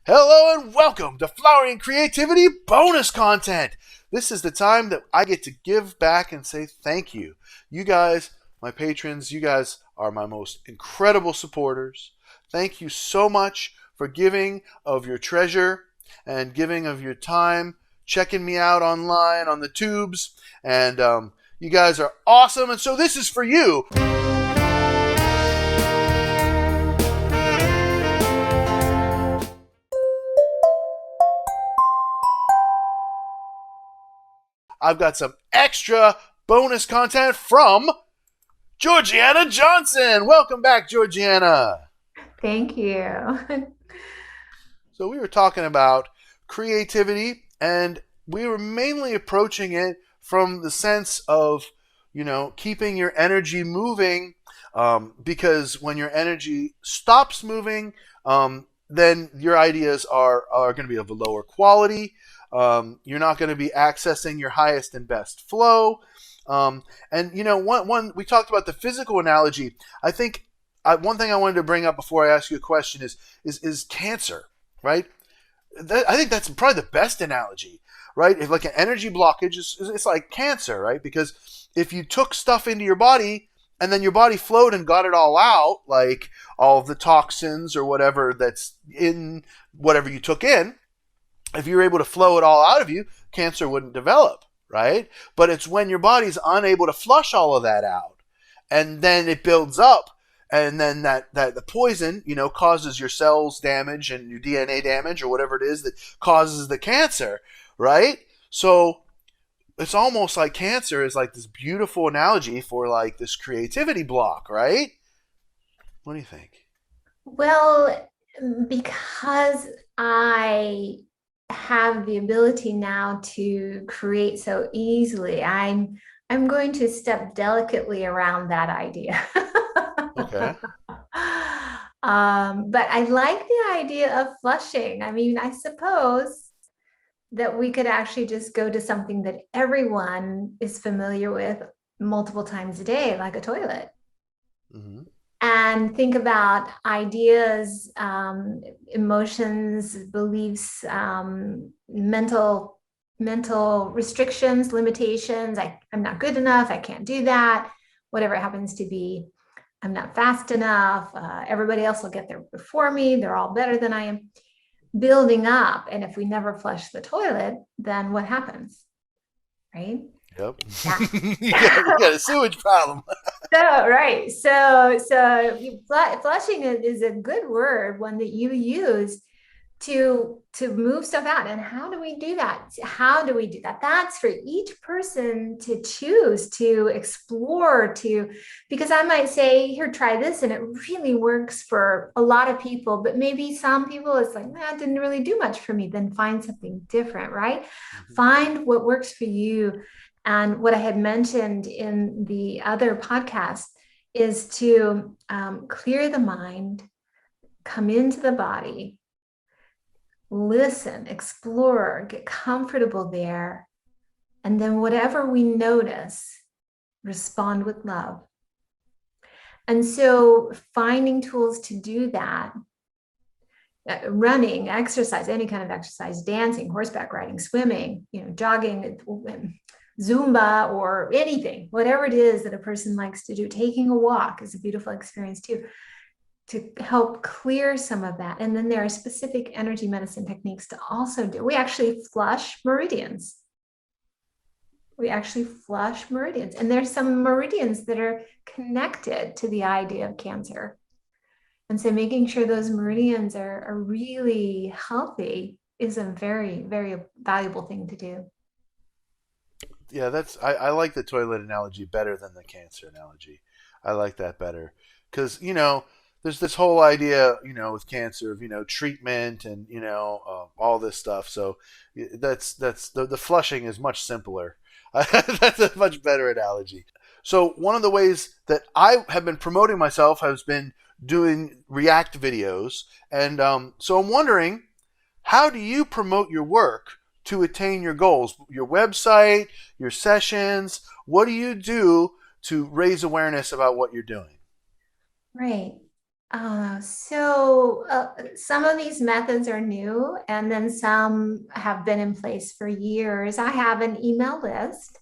Hello and welcome to Flowering Creativity bonus content. This is the time that I get to give back and say thank you. You guys, my patrons, you guys are my most incredible supporters. Thank you so much for giving of your treasure and giving of your time, checking me out online on the tubes. And you guys are awesome. And so this is for you. I've got some extra bonus content from Georgiana Johnson. Welcome back, Georgiana. Thank you. So we were talking about creativity, and we were mainly approaching it from the sense of, keeping your energy moving, because when your energy stops moving, then your ideas are going to be of a lower quality. You're not going to be accessing your highest and best flow. One we talked about the physical analogy. I think one thing I wanted to bring up before I ask you a question is cancer, right? I think that's probably the best analogy, right? If like an energy blockage it's like cancer, right? Because if you took stuff into your body and then your body flowed and got it all out, like all of the toxins or whatever that's in whatever you took in, if you're able to flow it all out of you, cancer wouldn't develop, right? But it's when your body's unable to flush all of that out, and then it builds up, and then that the poison, causes your cells damage and your DNA damage or whatever it is that causes the cancer, right? So it's almost like cancer is like this beautiful analogy for like this creativity block, right? What do you think? Well, because I have the ability now to create so easily, I'm going to step delicately around that idea. Okay. But I like the idea of flushing. I mean, I suppose that we could actually just go to something that everyone is familiar with multiple times a day, like a toilet. Mm-hmm. And think about ideas, emotions, beliefs, mental restrictions, limitations. I'm not good enough. I can't do that. Whatever it happens to be. I'm not fast enough. Everybody else will get there before me. They're all better than I am. Building up. And if we never flush the toilet, then what happens? Right? Yep. Yeah. you got a sewage problem. Right. So flushing is a good word, one that you use to move stuff out. And how do we do that? How do we do that? That's for each person to choose, to explore, because I might say, here, try this, and it really works for a lot of people, but maybe some people it's like, nah, it didn't really do much for me. Then find something different, right? Mm-hmm. Find what works for you. And what I had mentioned in the other podcast is to clear the mind, come into the body, listen, explore, get comfortable there. And then whatever we notice, respond with love. And so finding tools to do that, running, exercise, any kind of exercise, dancing, horseback riding, swimming, jogging, Zumba, or anything, whatever it is that a person likes to do. Taking a walk is a beautiful experience too, to help clear some of that. And then there are specific energy medicine techniques to also do. We actually flush meridians. And there's some meridians that are connected to the idea of cancer. And so making sure those meridians are really healthy is a very, very valuable thing to do. Yeah, I like the toilet analogy better than the cancer analogy. I like that better because there's this whole idea with cancer of treatment and all this stuff. So that's the flushing is much simpler. That's a much better analogy. So one of the ways that I have been promoting myself has been doing React videos, and so I'm wondering, how do you promote your work to attain your goals? Your website, your sessions. What do you do to raise awareness about what you're doing? Right. Some of these methods are new, and then some have been in place for years. I have an email list.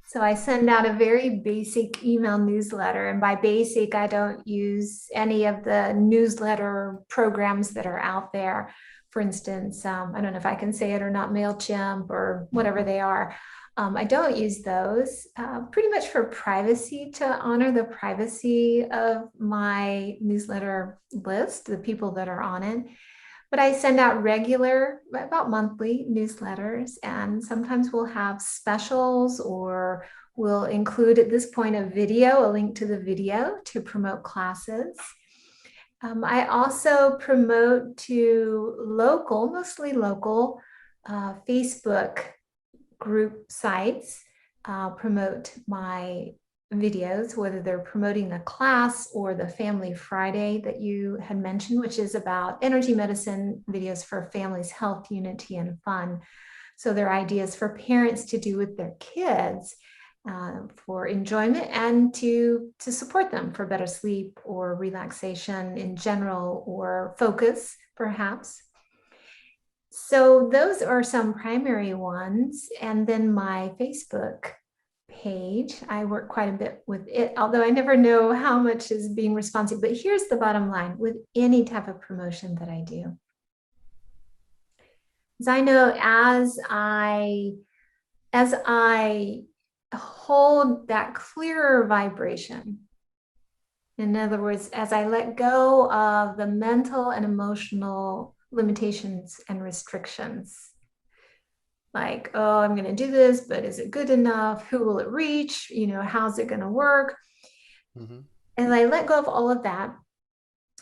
So I send out a very basic email newsletter. And by basic, I don't use any of the newsletter programs that are out there. For instance, I don't know if I can say it or not, MailChimp or whatever they are. I don't use those pretty much for privacy, to honor the privacy of my newsletter list, the people that are on it. But I send out regular, about monthly newsletters, and sometimes we'll have specials, or we'll include at this point a video, a link to the video to promote classes. I also promote to local, mostly local, Facebook group sites, promote my videos, whether they're promoting a class or the Family Friday that you had mentioned, which is about energy medicine videos for families, health, unity, and fun. So they're ideas for parents to do with their kids for enjoyment and to support them for better sleep or relaxation in general, or focus, perhaps. So those are some primary ones. And then my Facebook page, I work quite a bit with it, although I never know how much is being responsive. But here's the bottom line with any type of promotion that I do. As I know, as I hold that clearer vibration, in other words, as I let go of the mental and emotional limitations and restrictions, like, oh, I'm going to do this, but is it good enough? Who will it reach? How's it going to work? Mm-hmm. And I let go of all of that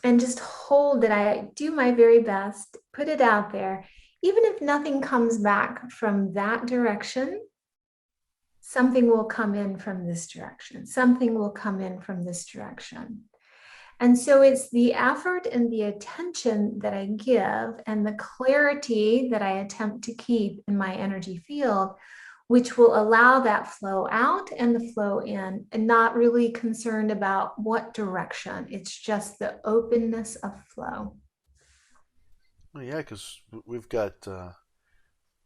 and just hold that I do my very best, put it out there. Even if nothing comes back from that direction, something will come in from this direction. Something will come in from this direction. And so it's the effort and the attention that I give and the clarity that I attempt to keep in my energy field, which will allow that flow out and the flow in, and not really concerned about what direction. It's just the openness of flow. Well, yeah, because we've got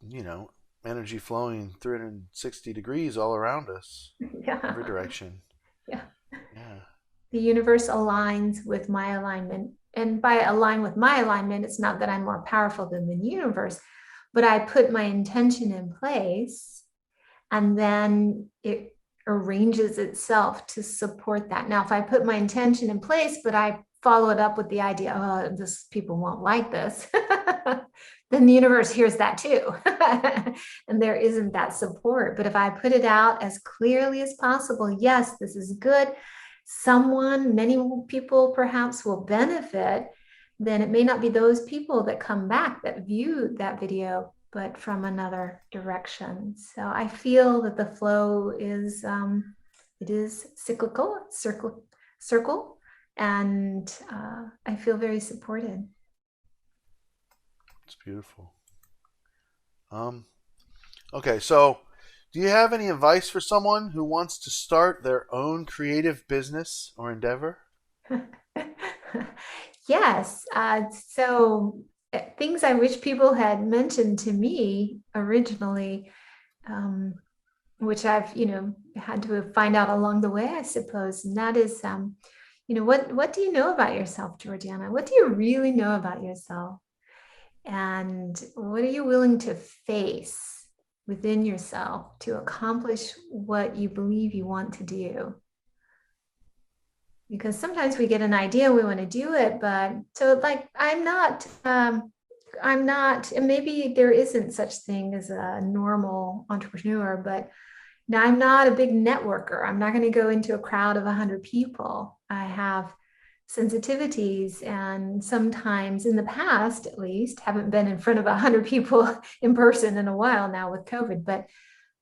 you know energy flowing 360 degrees all around us, every Yeah. direction. Yeah. Yeah. The universe aligns with my alignment. And by align with my alignment, it's not that I'm more powerful than the universe, but I put my intention in place, and then it arranges itself to support that. Now, if I put my intention in place, but I follow it up with the idea, oh, this people won't like this, then the universe hears that too. And there isn't that support. But if I put it out as clearly as possible, yes, this is good. Someone, many people perhaps will benefit, then it may not be those people that come back that view that video, but from another direction. So I feel that the flow is it is cyclical, circle, and I feel very supported. It's beautiful. Um, okay, so do you have any advice for someone who wants to start their own creative business or endeavor? Yes. Things I wish people had mentioned to me originally, um, which I've, had to find out along the way, I suppose. And that is, what do you know about yourself, Georgiana? What do you really know about yourself? And what are you willing to face within yourself to accomplish what you believe you want to do? Because sometimes we get an idea, we want to do it, but so like I'm not, and maybe there isn't such thing as a normal entrepreneur, but now I'm not a big networker. I'm not going to go into a crowd of 100 people. I have sensitivities, and sometimes in the past, at least, haven't been in front of 100 people in person in a while now with COVID, but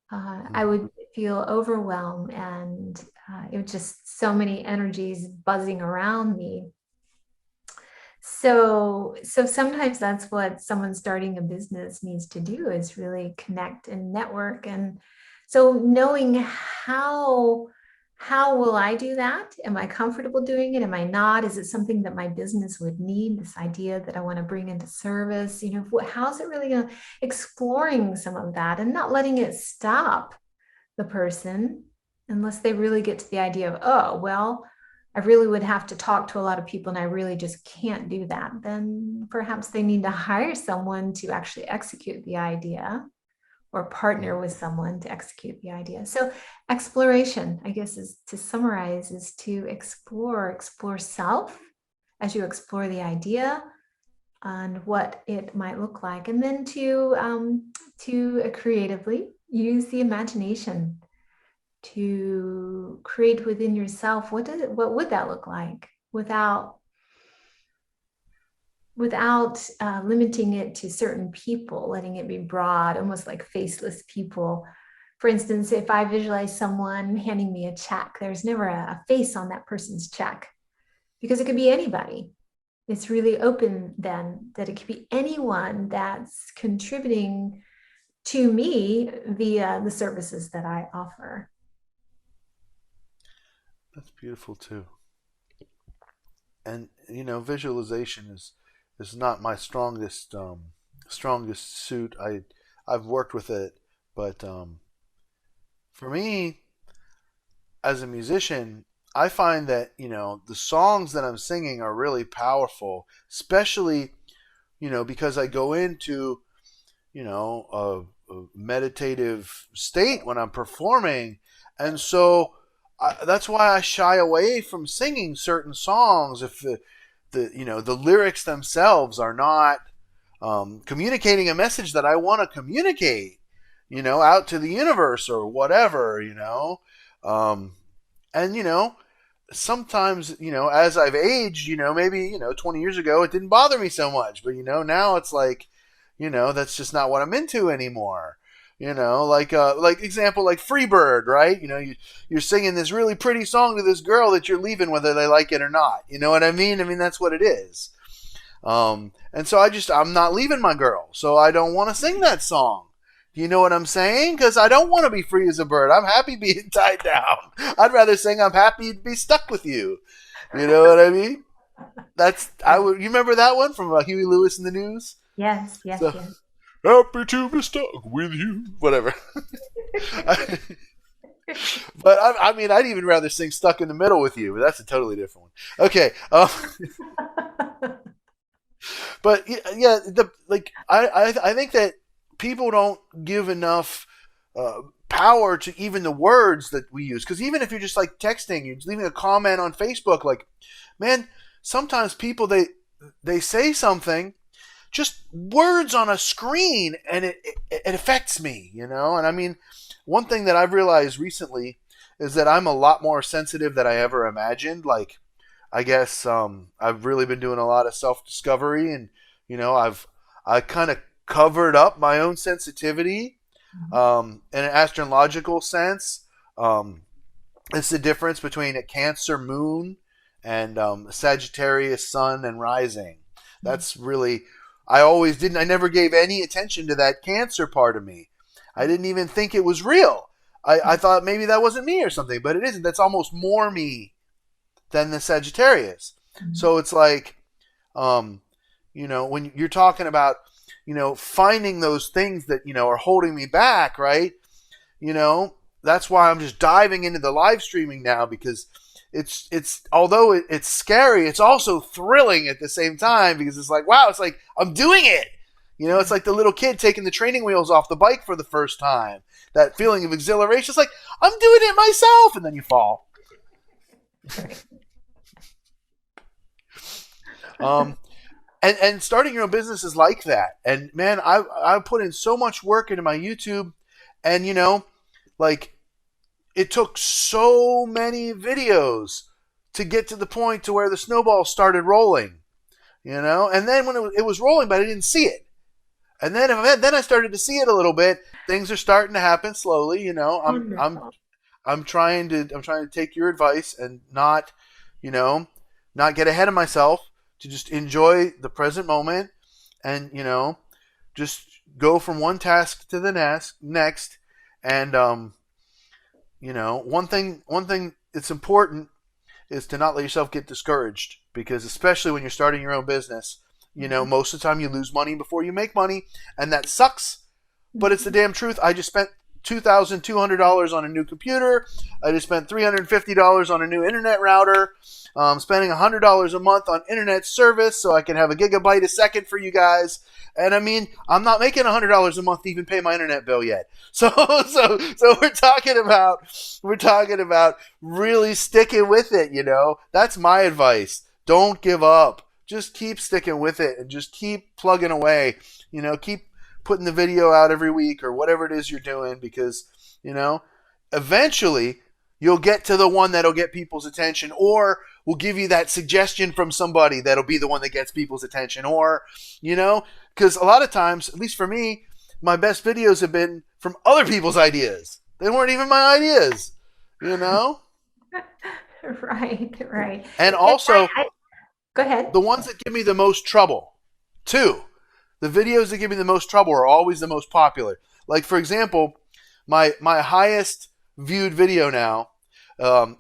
I Mm-hmm. would feel overwhelmed, and it was just so many energies buzzing around me. So sometimes that's what someone starting a business needs to do, is really connect and network. And so knowing how How will I do that? Am I comfortable doing it? Am I not? Is it something that my business would need? This idea that I want to bring into service, how's it really going to exploring some of that and not letting it stop the person unless they really get to the idea of, oh, well, I really would have to talk to a lot of people and I really just can't do that. Then perhaps they need to hire someone to actually execute the idea or partner with someone to execute the idea. So exploration, I guess, is to summarize, is to explore self as you explore the idea and what it might look like, and then to creatively use the imagination to create within yourself what would that look like without limiting it to certain people, letting it be broad, almost like faceless people. For instance, if I visualize someone handing me a check, there's never a face on that person's check because it could be anybody. It's really open then that it could be anyone that's contributing to me via the services that I offer. That's beautiful too. And visualization is not my strongest suit. I've worked with it, but for me as a musician, I find that the songs that I'm singing are really powerful, especially because I go into a meditative state when I'm performing, and so that's why I shy away from singing certain songs if the lyrics themselves are not communicating a message that I want to communicate, out to the universe or whatever, um, and sometimes as I've aged, maybe 20 years ago it didn't bother me so much, but now it's like that's just not what I'm into anymore. Like example, like Freebird, right? You're singing this really pretty song to this girl that you're leaving whether they like it or not. You know what I mean? I mean, that's what it is. And so I'm not leaving my girl, so I don't want to sing that song. You know what I'm saying? Because I don't want to be free as a bird. I'm happy being tied down. I'd rather sing I'm happy to be stuck with you. You know what I mean? You remember that one from Huey Lewis in the News? Yes, yes, So, yes. happy to be stuck with you. Whatever. But I mean, I'd even rather sing "Stuck in the Middle" with you, but that's a totally different one. Okay, but yeah, I think that people don't give enough power to even the words that we use. Because even if you're just like texting, you're leaving a comment on Facebook, like, man, sometimes people they say something, just words on a screen, and it affects me, And I mean, one thing that I've realized recently is that I'm a lot more sensitive than I ever imagined. Like, I guess I've really been doing a lot of self discovery, and I kind of covered up my own sensitivity in an astrological sense. It's the difference between a Cancer moon and Sagittarius sun and rising. That's really, I never gave any attention to that Cancer part of me. I didn't even think it was real. I thought maybe that wasn't me or something, but it isn't. That's almost more me than the Sagittarius. So it's like, when you're talking about, finding those things that, are holding me back, right? That's why I'm just diving into the live streaming now, because although it's scary, it's also thrilling at the same time, because it's like, wow, it's like I'm doing it. It's like the little kid taking the training wheels off the bike for the first time. That feeling of exhilaration. It's like, I'm doing it myself, and then you fall. And starting your own business is like that. And man, I put in so much work into my YouTube, and like, it took so many videos to get to the point to where the snowball started rolling, and then when it was rolling, but I didn't see it. And then I started to see it a little bit. Things are starting to happen slowly. I'm trying to take your advice and not get ahead of myself, to just enjoy the present moment, and just go from one task to the next. And one thing it's important is to not let yourself get discouraged, because especially when you're starting your own business, most of the time you lose money before you make money, and that sucks. But it's the damn truth. I just spent $2,200 on a new computer. I just spent $350 on a new internet router. Spending $100 a month on internet service so I can have a gigabyte a second for you guys. And I mean, I'm not making $100 a month to even pay my internet bill yet. So we're talking about really sticking with it. That's my advice. Don't give up. Just keep sticking with it and just keep plugging away. Keep putting the video out every week or whatever it is you're doing, because eventually you'll get to the one that'll get people's attention, or will give you that suggestion from somebody that'll be the one that gets people's attention, or because a lot of times, at least for me, my best videos have been from other people's ideas. They weren't even my ideas. Right. And And also go ahead. the ones that give me the most trouble too. The videos that give me the most trouble are always the most popular. Like, for example, my highest viewed video now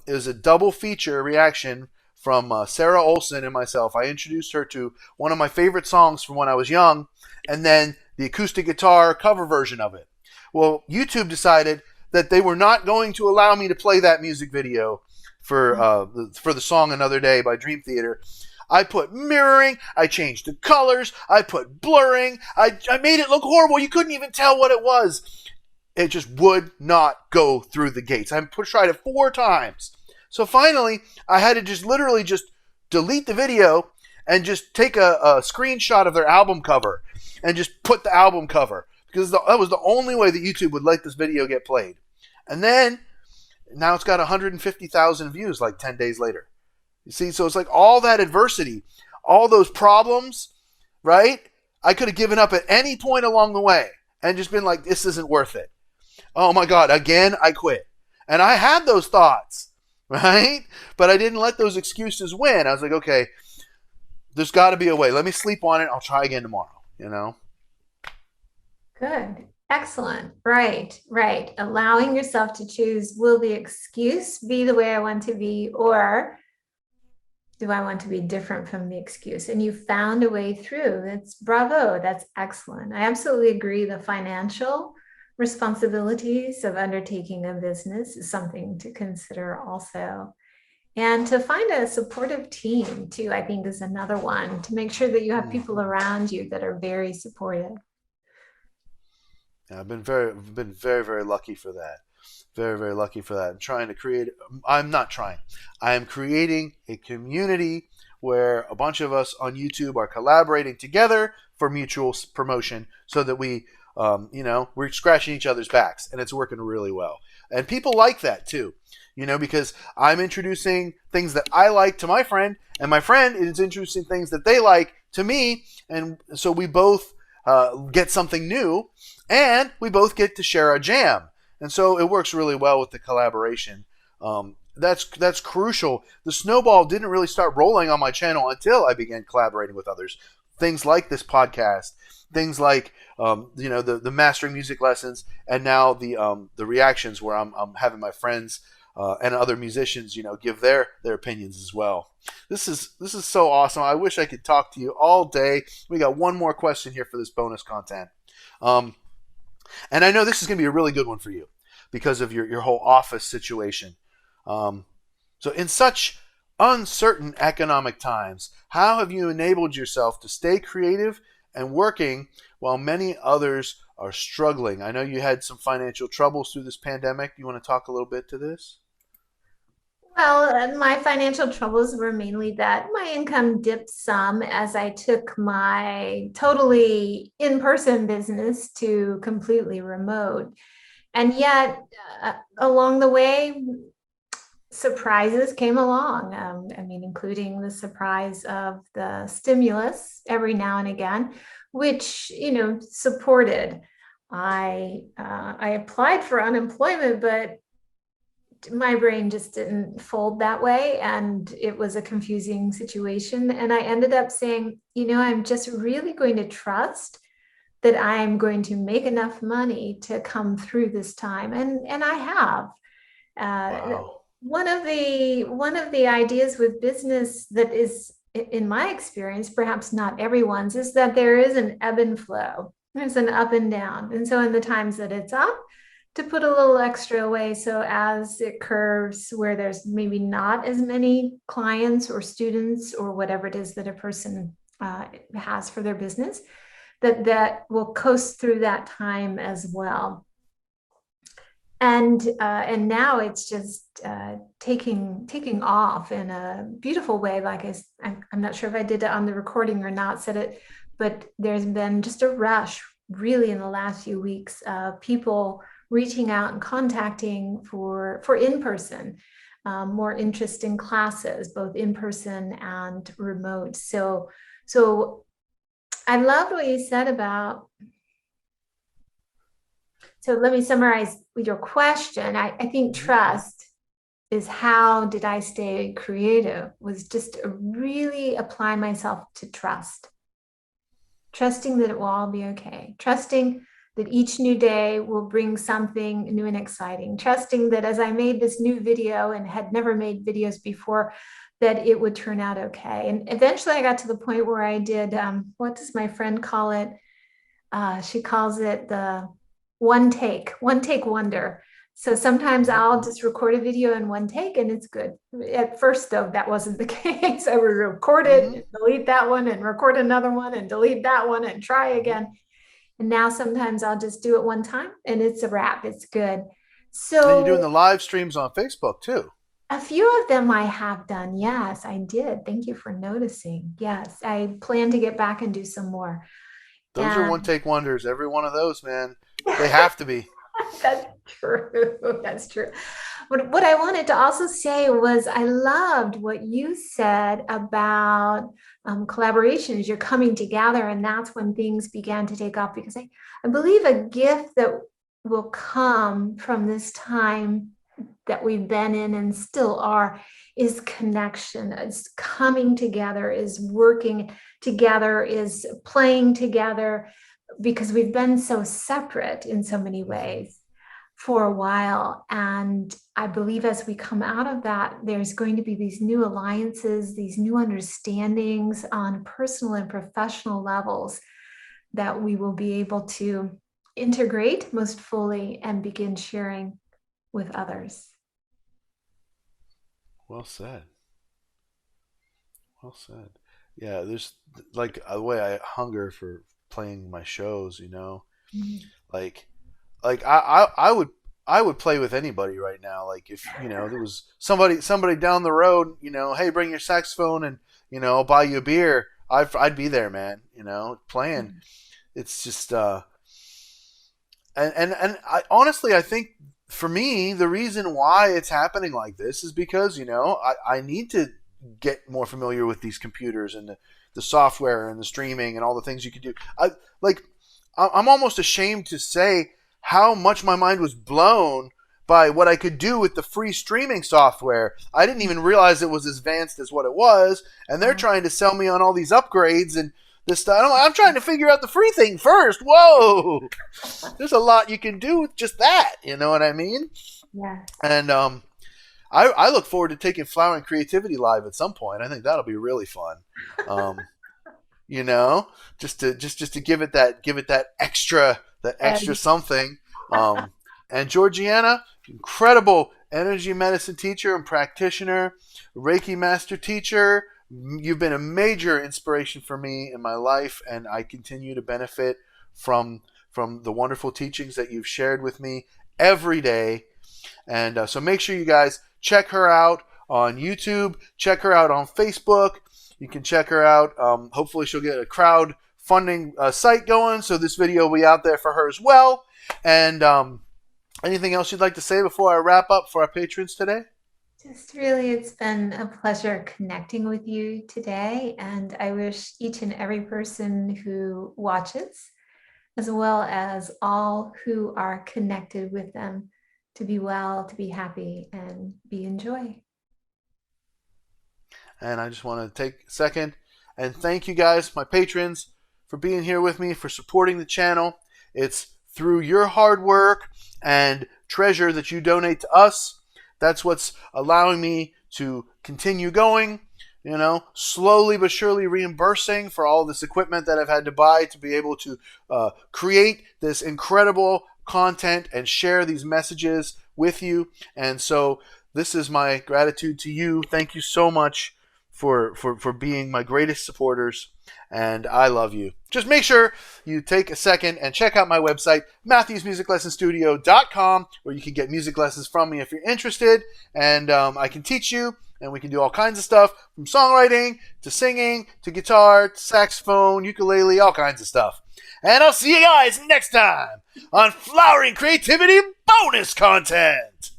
is a double feature reaction from Sarah Olson and myself. I introduced her to one of my favorite songs from when I was young, and then the acoustic guitar cover version of it. Well, YouTube decided that they were not going to allow me to play that music video for the song "Another Day" by Dream Theater. I put mirroring, I changed the colors, I put blurring, I made it look horrible. You couldn't even tell what it was. It just would not go through the gates. I tried it 4 times. So finally, I had to just literally just delete the video and just take a screenshot of their album cover and just put the album cover, because that was the only way that YouTube would let this video get played. And then now it's got 150,000 views like 10 days later. You see, so it's like all that adversity, all those problems, right? I could have given up at any point along the way and just been like, this isn't worth it. Oh my God, again, I quit. And I had those thoughts, right? But I didn't let those excuses win. I was like, okay, there's got to be a way. Let me sleep on it. I'll try again tomorrow. Good. Excellent. Right. Allowing yourself to choose, will the excuse be the way I want to be, or do I want to be different from the excuse? And you found a way through. That's bravo. That's excellent. I absolutely agree. The financial responsibilities of undertaking a business is something to consider also. And to find a supportive team too, I think, is another one, to make sure that you have people around you that are very supportive. Yeah, I've been very, very lucky for that. Very, very lucky for that. I'm not trying. I am creating a community where a bunch of us on YouTube are collaborating together for mutual promotion, so that we're scratching each other's backs, and it's working really well. And people like that too, because I'm introducing things that I like to my friend, and my friend is introducing things that they like to me, and so we both get something new, and we both get to share a jam. And so it works really well with the collaboration. That's crucial. The snowball didn't really start rolling on my channel until I began collaborating with others. Things like this podcast, things like the mastering music lessons, and now the reactions where I'm having my friends and other musicians give their opinions as well. This is so awesome. I wish I could talk to you all day. We got one more question here for this bonus content. And I know this is going to be a really good one for you because of your whole office situation. So in such uncertain economic times, how have you enabled yourself to stay creative and working while many others are struggling? I know you had some financial troubles through this pandemic. You want to talk a little bit to this? Well, my financial troubles were mainly that my income dipped some as I took my totally in-person business to completely remote. And yet, along the way, surprises came along. Including the surprise of the stimulus every now and again, which, supported. I applied for unemployment, but my brain just didn't fold that way, and it was a confusing situation. And I ended up saying, I'm just really going to trust that I'm going to make enough money to come through this time, and I have. Wow. one of the ideas with business that is, in my experience, perhaps not everyone's, is that there is an ebb and flow. There's an up and down. And so in the times that it's up, to put a little extra away, so as it curves where there's maybe not as many clients or students or whatever it is that a person has for their business, that will coast through that time as well. And now it's just taking off in a beautiful way. Like I'm not sure if I did it on the recording or not, said it, but there's been just a rush really in the last few weeks of people reaching out and contacting for in-person, more interest in classes, both in-person and remote. So I loved what you said about. So let me summarize with your question. I think Mhm. trust is how did I stay creative, was just really apply myself to trust, trusting that it will all be okay, trusting that each new day will bring something new and exciting, trusting that as I made this new video and had never made videos before, that it would turn out okay. And eventually I got to the point where I did, what does my friend call it? She calls it the one take wonder. So sometimes I'll Mhm. just record a video in one take and it's good. At first, though, that wasn't the case. I would record it Mhm. and delete that one and record another one and delete that one and try Mhm. again. And now sometimes I'll just do it one time and it's a wrap. It's good. And you're doing So the live streams on Facebook too. a few of them I have done. Yes, I did. Thank you for noticing. Yes, I plan to get back and do some more. Those are one And take wonders. Every one of those, man. They have to be. that's true. That's true. But what I wanted to also say was I loved what you said about collaborations. You're coming together, and that's when things began to take off. Because I believe a gift that will come from this time that we've been in and still are is connection, is coming together, is working together, is playing together, because we've been so separate in so many Mhm. ways for a while. And I believe as we come out of that, there's going to be these new alliances, these new understandings on personal and professional levels that we will be able to integrate most fully and begin sharing with others. Well said. Well said. Yeah, there's like the way I hunger for playing my shows, you know. Mhm. Like I would play with anybody right now. Like if there was somebody down the road, hey, bring your saxophone and I'll buy you a beer. I'd be there, man. Playing. It's just and honestly, I think for me the reason why it's happening like this is because I need to get more familiar with these computers and the software and the streaming and all the things you can do. Like I'm almost ashamed to say how much my mind was blown by what I could do with the free streaming software. I didn't even realize it was as advanced as what it was, and they're Wow. trying to sell me on all these upgrades and this stuff. I'm trying to figure out the free thing first. Whoa, there's a lot you can do with just that. You know what I mean? Yes. And I look forward to taking Flower and Creativity live at some point. I think that'll be really fun. Um, you know, just to give it that extra And something. Um, and Georgiana, incredible energy medicine teacher and practitioner, Reiki master teacher. You've been a major inspiration for me in my life, and I continue to benefit from from the wonderful teachings that you've shared with me every day. And so make sure you guys check her out on YouTube, check her out on Facebook. You can check her out. Hopefully, she'll get a crowdfunding site going, so this video will be out there for her as well. And anything else you'd like to say before I wrap up for our patrons today? just really, it's been a pleasure connecting with you today. And I wish each and every person who watches, as well as all who are connected with them, to be well, to be happy, and be in joy. And I just want to take a second and thank you guys, my patrons, for being here with me, for supporting the channel. It's through your hard work and treasure that you donate to us That's what's allowing me to continue going, slowly but surely reimbursing for all this equipment that I've had to buy to be able to create this incredible content and share these messages with you. And so this is my gratitude to you. Thank you so much for being my greatest supporters, and I love you. Just make sure you take a second and check out my website, MatthewsMusicLessonStudio.com, where you can get music lessons from me if you're interested, and I can teach you, and we can do all kinds of stuff, from songwriting to singing to guitar to saxophone, ukulele, all kinds of stuff. And I'll see you guys next time on Flowering Creativity Bonus Content.